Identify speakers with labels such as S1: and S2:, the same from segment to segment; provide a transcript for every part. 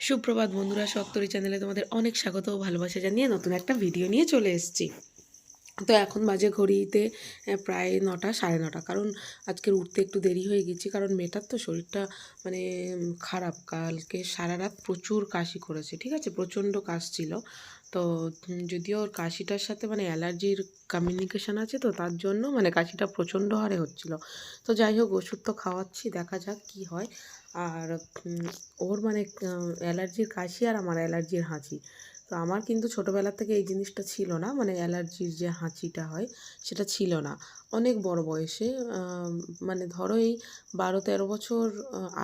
S1: সুপ্রভাত বন্ধুরা, শক্তরি চ্যানেলে তোমাদের অনেক স্বাগত ও ভালোবাসা জানিয়ে নতুন একটা ভিডিও নিয়ে চলে এসেছি। তো এখন বাজে ঘড়িতে প্রায় 9টা, সাড়ে 9টা, কারণ আজকের উঠতে একটু দেরি হয়ে গেছি, কারণ মেয়েটার তো শরীরটা মানে খারাপ। কালকে সারা রাত প্রচুর কাশি করেছে, ঠিক আছে, প্রচণ্ড কাশ ছিল। তো যদিও ওর কাশিটার সাথে মানে অ্যালার্জির কমিউনিকেশান আছে, তো তার জন্য মানে কাশিটা প্রচণ্ড হারে হচ্ছিল। তো যাই হোক, ওষুধ তো খাওয়াচ্ছি, দেখা যাক কি হয়। আর ওর মানে অ্যালার্জির কাশি আর আমার অ্যালার্জির হাঁচি। তো আমার কিন্তু ছোটোবেলা থেকে এই জিনিসটা ছিল না, মানে অ্যালার্জির যে হাঁচিটা হয় সেটা ছিল না। অনেক বড় বয়সে মানে ধরো এই 12-13 বছর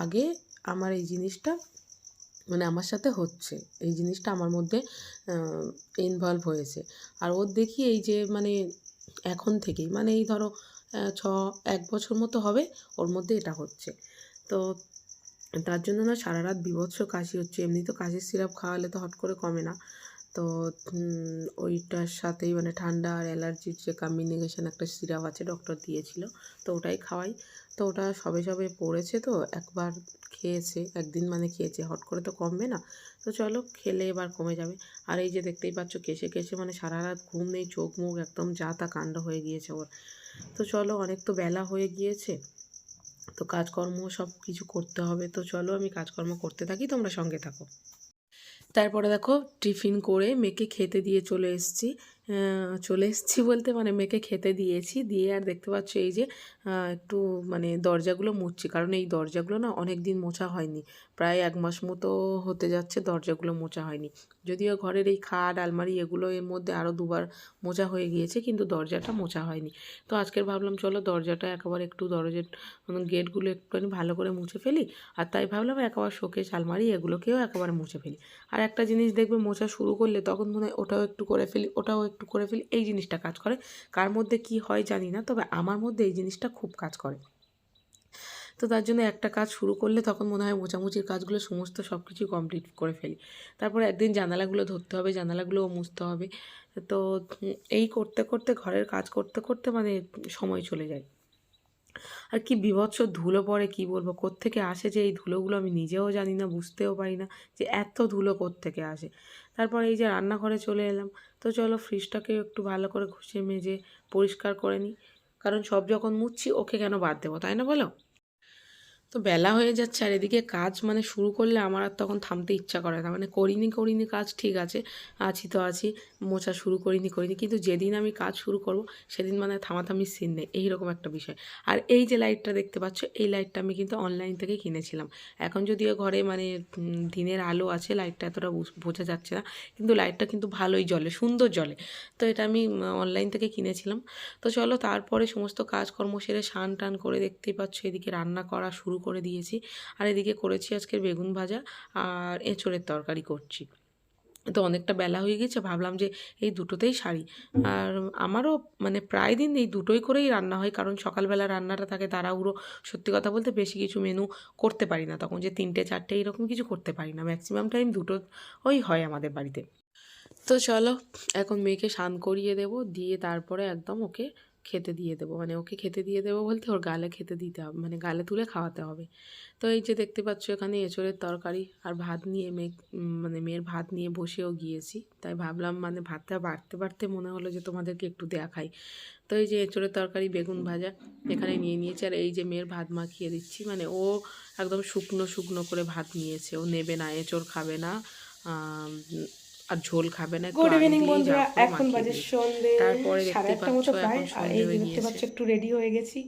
S1: আগে আমার এই জিনিসটা মানে আমার সাথে হচ্ছে, এই জিনিসটা আমার মধ্যে ইনভলভ হয়েছে। আর ওর দেখি এই যে মানে এখন থেকেই মানে এই ধরো 1 বছর মতো হবে ওর মধ্যে এটা হচ্ছে। তো তার জন্য না সারা রাত বীভৎস কাশি হচ্ছে। এমনি তো কাশির সিরাপ খাওয়ালে তো হট করে কমে না। তো ওইটার সাথেই মানে ঠান্ডা আর অ্যালার্জির যে কম্বিনেশন একটা সিরাপ আছে, ডক্টর দিয়েছিল, তো ওটাই খাওয়াই। তো ওটা সবে সবে পড়েছে, তো একবার খেয়েছে, একদিন মানে খেয়েছে, হট করে তো কমবে না। তো চলো, খেলে এবার কমে যাবে। আর এই যে দেখতেই পাচ্ছ, কেসে কেসে মানে সারা রাত ঘুম নেই, চোখ মুখ একদম যা তা কাণ্ড হয়ে গিয়েছে ওর। তো চলো, অনেক তো বেলা হয়ে গিয়েছে, তো কাজকর্ম সব কিছু করতে হবে। তো চলো আমি কাজকর্ম করতে থাকি, তোমরা সঙ্গে থাকো। তারপরে দেখো, টিফিন করে মেয়েকে খেতে দিয়ে চলে এসেছি বলতে মানে মেয়েকে খেতে দিয়েছি, দিয়ে আর দেখতে পাচ্ছ এই যে একটু মানে দরজাগুলো মুছছি, কারণ এই দরজাগুলো না অনেক দিন মোছা হয়নি, প্রায় 1 মাস মতো হতে যাচ্ছে দরজাগুলো মোছা হয়নি। যদিও ঘরের এই খাট আলমারি এগুলো এর মধ্যে আরও 2বার মোছা হয়ে গিয়েছে, কিন্তু দরজাটা মোছা হয়নি। তো আজকের ভাবলাম চলো দরজাটা একবার একটু দরজার গেটগুলো একটুখানি ভালো করে মুছে ফেলি। আর তাই ভাবলাম একবার শোকেস আলমারি এগুলোকেও একেবারে মুছে ফেলি। আর একটা জিনিস দেখবে, মোছা শুরু করলে তখন মনে হয় ওটাও একটু করে ফেলি, ওটাও একটু করে ফেলি, এই জিনিসটা কাজ করে। কার মধ্যে কি হয় জানি না, তবে আমার মধ্যে এই জিনিসটা খুব কাজ করে। তো তার জন্য একটা কাজ শুরু করলে তখন মনে হয় মোছামুছির কাজগুলো সমস্ত সব কিছু কমপ্লিট করে ফেলি। তারপরে একদিন জানালাগুলো ধরতে হবে, জানালাগুলোও মুছতে হবে। তো এই করতে করতে, ঘরের কাজ করতে করতে মানে সময় চলে যায়। আর কি বীভৎস ধুলো পড়ে, কি বলবো, কোত্থেকে আসে যে এই ধুলোগুলো আমি নিজেও জানি না, বুঝতেও পারি না যে এত ধুলো কোত্থেকে আসে। তারপর এই যে রান্নাঘরে চলে এলাম, তো চলো ফ্রিজটাকে একটু ভালো করে ঘষে মেজে পরিষ্কার করে নিই, কারণ সব যখন মুছছি ওকে কেন বাদ দেবো, তাই না বলো? তো বেলা হয়ে যাচ্ছে, আর এদিকে কাজ মানে শুরু করলে আমার আর তখন থামতে ইচ্ছা করে না, মানে করিনি কাজ ঠিক আছে, আছি তো আছি, মোছা শুরু করিনি, কিন্তু যেদিন আমি কাজ শুরু করব সেদিন মানে থামাথামির সিন নেই, এইরকম একটা বিষয়। আর এই যে লাইটটা দেখতে পাচ্ছ, এই লাইটটা আমি কিন্তু অনলাইন থেকে কিনেছিলাম। এখন যদিও ঘরে মানে দিনের আলো আছে, লাইটটা এতটা বোঝা যাচ্ছে না, কিন্তু লাইটটা কিন্তু ভালোই জ্বলে, সুন্দর জ্বলে। তো এটা আমি অনলাইন থেকে কিনেছিলাম। তো চলো, তারপরে সমস্ত কাজকর্ম সেরে স্নান টান করে দেখতেই পাচ্ছ এদিকে রান্না করা শুরু করে দিয়েছি। আর এদিকে করেছি আজকের বেগুন ভাজা আর এঁচোড়ের তরকারি করছি। তো অনেকটা বেলা হয়ে গেছে, ভাবলাম যে এই দুটোতেই সারি। আর আমারও মানে প্রায় দিন এই দুটোই করেই রান্না হয়, কারণ সকালবেলা রান্নাটা থাকে তাড়াহুড়ো। সত্যি কথা বলতে বেশি কিছু মেনু করতে পারি না তখন, যে 3টে 4টে এরকম কিছু করতে পারি না, ম্যাক্সিমাম টাইম দুটো ওই হয় আমাদের বাড়িতে। তো চলো, এখন মেয়েকে স্নান করিয়ে দেবো, দিয়ে তারপরে একদম ওকে খেতে দিয়ে দেবো, মানে ওকে খেতে দিয়ে দেবো বলতে ওর গালে খেতে দিতে হবে, মানে গালে তুলে খাওয়াতে হবে। তো এই যে দেখতে পাচ্ছ এখানে এঁচোড়ের তরকারি আর ভাত নিয়ে মানে মেয়ের ভাত নিয়ে বসেও গিয়েছি, তাই ভাবলাম মানে ভাতটা বাড়তে বাড়তে মনে হলো যে তোমাদেরকে একটু দেখাই। তো এই যে এঁচোড়ের তরকারি বেগুন ভাজা এখানে নিয়ে নিয়েছি, আর এই যে মেয়ের ভাত মাখিয়ে দিচ্ছি, মানে ও একদম শুকনো শুকনো করে ভাত নিয়েছে, ও নেবে না, এঁচোড় খাবে না, আর ঝোল খাবে না, একটু
S2: গুড
S1: আলু
S2: ইভিনিং
S1: দিয়েই যা
S2: বন্ধুরা,
S1: করে
S2: এখন
S1: মাখিয়ে
S2: বাজে
S1: দিয়েছি।
S2: সন্ধে
S1: তারপরে
S2: সাড়ে
S1: দেখতেই
S2: আটটা
S1: পাচ্ছ
S2: মতো প্রায়।
S1: এখন
S2: আর
S1: সন্ধে
S2: এই যে
S1: হয়ে
S2: দেখতে
S1: গিয়েছে।
S2: পাচ্ছ একটু রেডি হয়ে গেছি,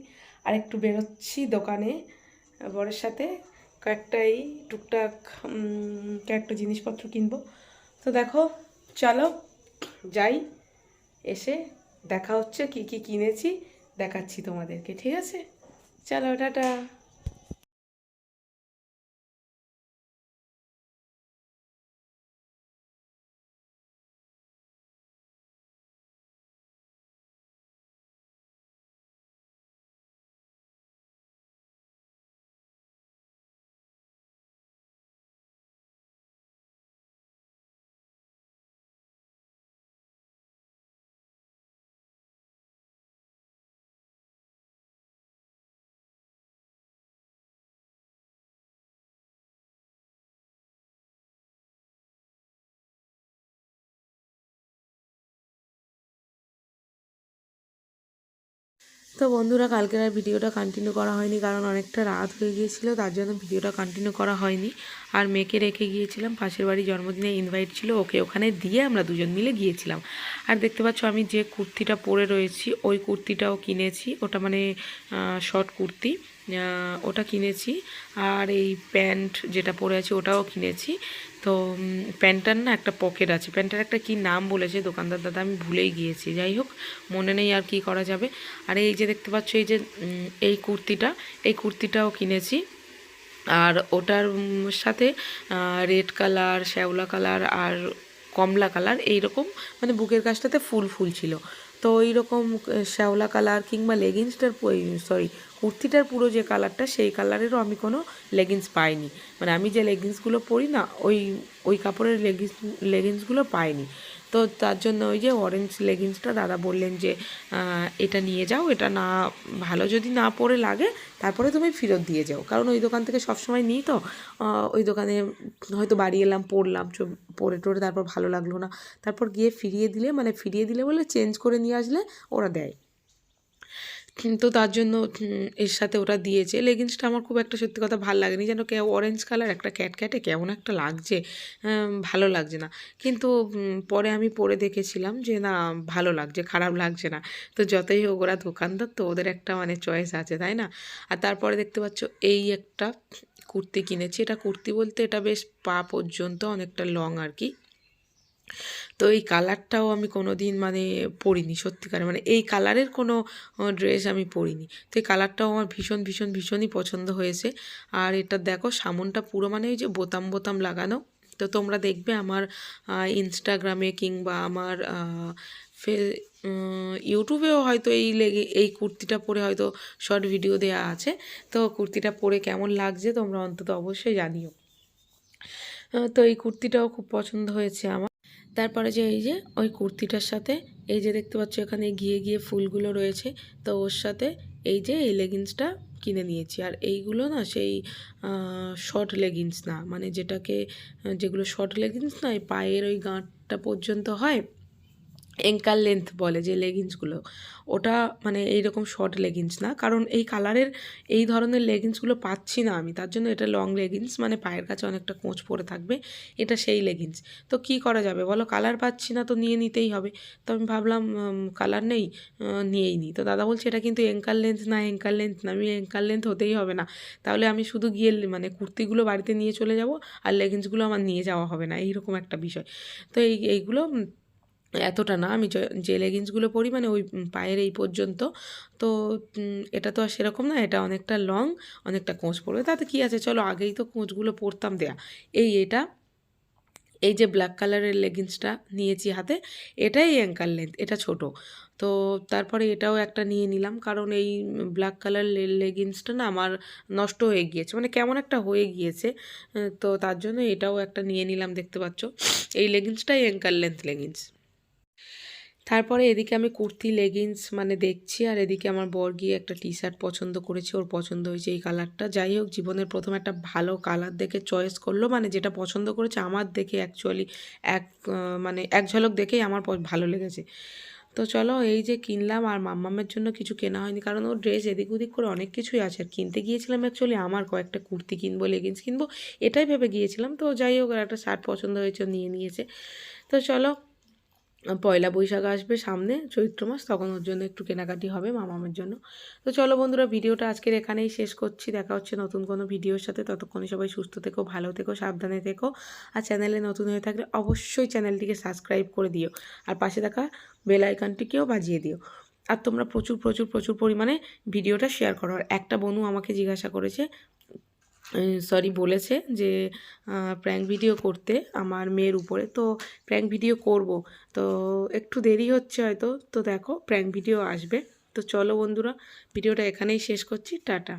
S2: আর একটু বেরোচ্ছি দোকানে বরের সাথে, কয়েকটা এই টুকটাক কয়েকটা জিনিসপত্র কিনবো। তো দেখো, চলো যাই, এসে দেখা হচ্ছে কি কি কিনেছি, দেখাচ্ছি তোমাদেরকে, ঠিক আছে? চলো, টাটা।
S1: তো বন্ধুরা, কালকের আর ভিডিওটা কন্টিনিউ করা হয়নি, কারণ অনেকটা রাত হয়ে গিয়েছিল, তার জন্য ভিডিওটা কন্টিনিউ করা হয়নি। আর মেয়েকে রেখে গিয়েছিলাম, পাশের বাড়ি জন্মদিনে ইনভাইট ছিল, ওকে ওখানে দিয়ে আমরা দুজন মিলে গিয়েছিলাম। আর দেখতে পাচ্ছ আমি যে কুর্তিটা পরে রয়েছি ওই কুর্তিটাও কিনেছি, ওটা মানে শর্ট কুর্তি, ওটা কিনেছি। আর এই প্যান্ট যেটা পরে আছি ওটাও কিনেছি। তো প্যান্টটার না একটা পকেট আছে, প্যান্টটার একটা কি নাম বলেছে দোকানদার দাদা, আমি ভুলেই গিয়েছি, যাই হোক মনে নেই, আর কি করা যাবে। আর এই যে দেখতে পাচ্ছ এই যে এই কুর্তিটাও কিনেছি। আর ওটার সাথে রেড কালার, শ্যাওলা কালার আর কমলা কালার এইরকম, মানে বুকের কাছটাতে ফুল ফুল ছিল। তো ওই রকম শ্যাওলা কালার কিংবা লেগিংসটার সরি কুর্তিটার পুরো যে কালারটা সেই কালারেরও আমি কোনো লেগিংস পাইনি। মানে আমি যে লেগিংসগুলো পরি না ওই ওই কাপড়ের লেগিংসগুলো পাইনি। তো তার জন্য ওই যে অরেঞ্জ লেগিংসটা দাদা বললেন যে এটা নিয়ে যাও, এটা না ভালো যদি না পরে লাগে তারপরে তুমি ফেরত দিয়ে যাও, কারণ ওই দোকান থেকে সবসময় নিই তো ওই দোকানে হয়তো বাড়ি এলাম, পরলাম, পরে টোরে তারপর ভালো লাগলো না, তারপর গিয়ে ফিরিয়ে দিলে বলে চেঞ্জ করে নিয়ে আসলে ওরা দেয়। তো তার জন্য এর সাথে ওটা দিয়েছে। লেগিংসটা আমার খুব একটা সত্যি কথা ভালো লাগেনি, যেন অরেঞ্জ কালার একটা ক্যাটক্যাটে কেমন একটা লাগছে, ভালো লাগছে না। কিন্তু পরে আমি পরে দেখেছিলাম যে না ভালো লাগছে, খারাপ লাগছে না। তো যতই হোক ওরা দোকানদার, তো ওদের একটা মানে চয়েস আছে, তাই না? আর তারপরে দেখতে পাচ্ছ এই একটা কুর্তি কিনেছি। এটা কুর্তি বলতে এটা বেশ পা পর্যন্ত, অনেকটা লং আর কি। তো এই কালারটাও আমি কোনো দিন মানে পরিনি সত্যিকারে, মানে এই কালারের কোনো ড্রেস আমি পরিনি। তো এই কালারটাও আমার ভীষণই পছন্দ হয়েছে। আর এটা দেখো সামনটা পুরো মানে ওই যে বোতাম বোতাম লাগানো। তো তোমরা দেখবে আমার ইনস্টাগ্রামে কিংবা আমার ফে ইউটিউবেও হয়তো এই কুর্তিটা পরে হয়তো শর্ট ভিডিও দেওয়া আছে। তো কুর্তিটা পরে কেমন লাগছে তোমরা অন্তত অবশ্যই জানিও। তো এই কুর্তিটাও খুব পছন্দ হয়েছে আমার। তারপরে যে এই যে ওই কুর্তিটার সাথে এই যে দেখতে পাচ্ছ এখানে গিয়ে ফুলগুলো রয়েছে, তো ওর সাথে এই যে এই লেগিংসটা কিনে নিয়েছি। আর এইগুলো না সেই শর্ট লেগিংস না, মানে যেগুলো শর্ট লেগিংস না, এই পায়ের ওই গাঁটটা পর্যন্ত হয়, অ্যাঙ্কাল লেন্থ বলে যে লেগিংসগুলো, ওটা মানে এইরকম শর্ট লেগিংস না, কারণ এই কালারের এই ধরনের লেগিংসগুলো পাচ্ছি না আমি, তার জন্য এটা লং লেগিংস, মানে পায়ের কাছে অনেকটা কোঁচ পড়ে থাকবে, এটা সেই লেগিংস। তো কি করা যাবে বলো, কালার পাচ্ছি না তো নিয়ে নিতেই হবে। তো আমি ভাবলাম কালার নেই, নিয়েই নিই। তো দাদা বলছে এটা কিন্তু অ্যাঙ্কাল লেন্থ না, আমি অ্যাঙ্কাল লেন্থ হতেই হবে না, তাহলে আমি শুধু গিয়ে মানে কুর্তিগুলো বাড়িতে নিয়ে চলে যাব আর লেগিংসগুলো আমার নিয়ে যাওয়া হবে না, এইরকম একটা বিষয়। তো এইগুলো এতটা না, আমি যে লেগিংসগুলো পরি মানে ওই পায়ের এই পর্যন্ত। তো এটা তো আর সেরকম না, এটা অনেকটা লং, অনেকটা কোঁচ পড়বে, তাতে কি আছে, চলো আগেই তো কোঁচগুলো পরতাম দেয়া। এই যে ব্ল্যাক কালারের লেগিংসটা নিয়েছি হাতে, এটাই অ্যাঙ্কাল লেন্থ, এটা ছোট। তো তারপরে এটাও একটা নিয়ে নিলাম, কারণ এই ব্ল্যাক কালার লেগিংসটা না আমার নষ্ট হয়ে গিয়েছে, মানে কেমন একটা হয়ে গিয়েছে। তো তার জন্য এটাও একটা নিয়ে নিলাম, দেখতে পাচ্ছ এই লেগিংসটাই অ্যাঙ্কাল লেন্থ লেগিংস। তারপরে এদিকে আমি কুর্তি লেগিংস মানে দেখছি, আর এদিকে আমার বর গিয়ে একটা টি শার্ট পছন্দ করেছে, ওর পছন্দ হয়েছে এই কালারটা। যাই হোক, জীবনের প্রথম একটা ভালো কালার দেখে চয়েস করলো, মানে যেটা পছন্দ করেছে আমার দেখে অ্যাকচুয়ালি মানে এক ঝলক দেখেই আমার ভালো লেগেছে। তো চলো এই যে কিনলাম, আর মাম্মামের জন্য কিছু কেনা হয়নি, কারণ ওর ড্রেস এদিক ওদিক করে অনেক কিছুই আছে। আর কিনতে গিয়েছিলাম অ্যাকচুয়ালি আমার কয়েকটা কুর্তি কিনবো, লেগিংস কিনবো, এটাই ভেবে গিয়েছিলাম। তো যাই হোক, একটা শার্ট পছন্দ হয়েছে, নিয়ে নিয়েছে। তো চলো, পয়লা বৈশাখ আসবে সামনে, চৈত্র মাস, তখন ওর জন্য একটু কেনাকাটি হবে মামামের জন্য। তো চলো বন্ধুরা, ভিডিওটা আজকের এখানেই শেষ করছি, দেখা হচ্ছে নতুন কোনো ভিডিওর সাথে। ততক্ষণে সবাই সুস্থ থেকো, ভালো থেকো, সাবধানে থেকো। আর চ্যানেলে নতুন হয়ে থাকলে অবশ্যই চ্যানেলটিকে সাবস্ক্রাইব করে দিও, আর পাশে থাকা বেল আইকনটিকেও বাজিয়ে দিও। আর তোমরা প্রচুর পরিমাণে ভিডিওটা শেয়ার করো। আর একটা বনু আমাকে জিজ্ঞাসা করেছে, বলেছে যে প্র্যাঙ্ক ভিডিও করতে আমার মেয়ের উপরে, তো প্র্যাঙ্ক ভিডিও করব, তো একটু দেরি হচ্ছে হয়তো, তো দেখো প্র্যাঙ্ক ভিডিও আসবে। তো চলো বন্ধুরা, ভিডিওটা এখানেই শেষ করছি, টাটা।